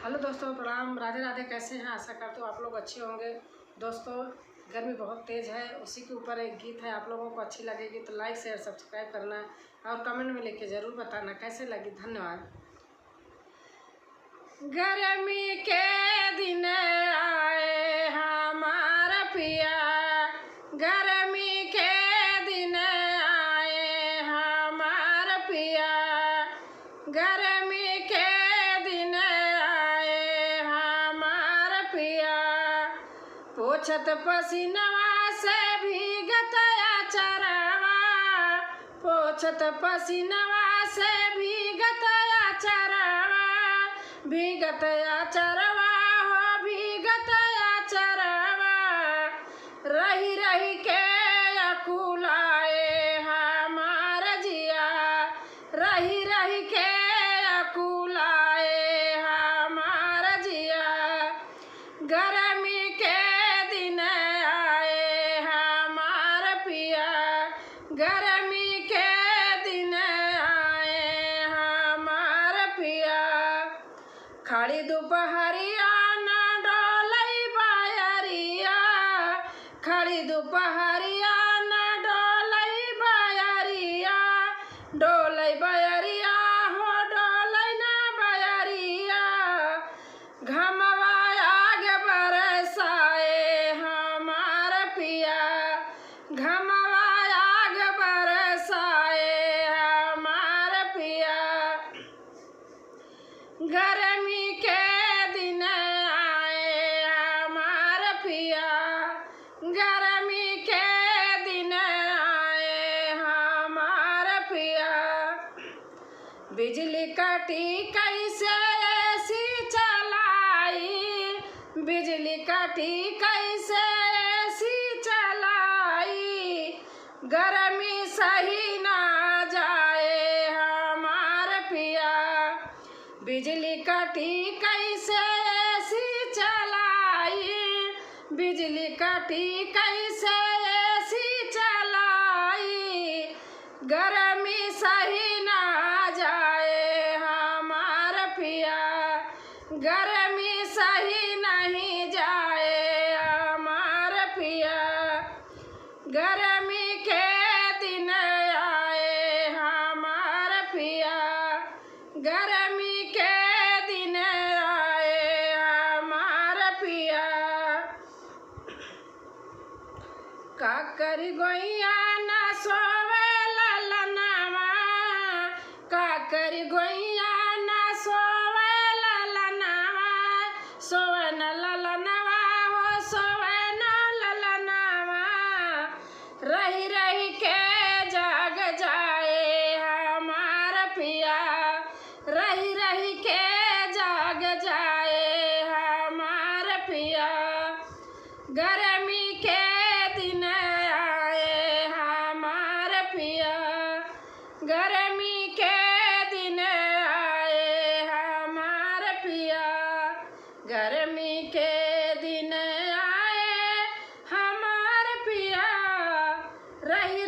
Hello दोस्तों, प्रणाम। राधे राधे। कैसे हैं? आशा करते हो आप लोग अच्छे होंगे। दोस्तों, गर्मी बहुत तेज़ है, उसी के ऊपर एक गीत है। आप लोगों को अच्छी लगेगी तो लाइक शेयर सब्सक्राइब करना और कमेंट में लिख के ज़रूर बताना कैसे लगी। धन्यवाद। गर्मी के दिन आए हमारा पिया, गर्मी के दिन आए हमारा पिया, गर्मी के दिन आए हमारा पिया। पोछत पसीनवा से भीगत आचरवा, पोछत पसीनवा से भीगत आचरवा, भीगत आचरवा हो भीगत आचरवा। रही रही के अकुलाए हमारा जिया, रही रही के अकुलाए हमारा जिया। गर्मी के दिन आए हमारा पिया, गर्मी के दिन आए हमारा पिया। खड़ी दोपहरिया ना डोलई बायरिया, खड़ी दोपहरिया ना डोलई बायरिया, डोलई बायरिया हो डोलई ना बायरिया। घमवा आगे बरसाए हमारा पिया, घमवा आगे बरसाए हमारा पिया। गर्मी के दिन आए हमारा पिया, गर्मी के दिन आए हमारा पिया। बिजली कटी कैसे ऐसी चलाई, बिजली कटी कैसे ऐसी चलाई। गर्मी सही ना जाए हमारा पिया, बिजली कटी कैसे ऐसी चलाई, बिजली कटी कैसे ऐसी चलाई। गर्मी सही ना जाए हमारा पिया, गर्मी सही नहीं जाए हमारा पिया। गर्मी के दिन आए हमारा पिया, गर्मी के दिन आए हमारा पिया। का करी गोइया ना सोवे ललनवा, का करी गोइया ना सोवे ललनवा, सोवे न ललनवा हो सोवे न ललनवा। रही रही के जाग जाए हमारा पिया, रही रही के जाग जाए हमारा पिया। गर्मी के दिन आए हमारा पिया, गर्मी के दिन आए हमारा पिया, गर्मी के दिन आए हमारा पिया। रही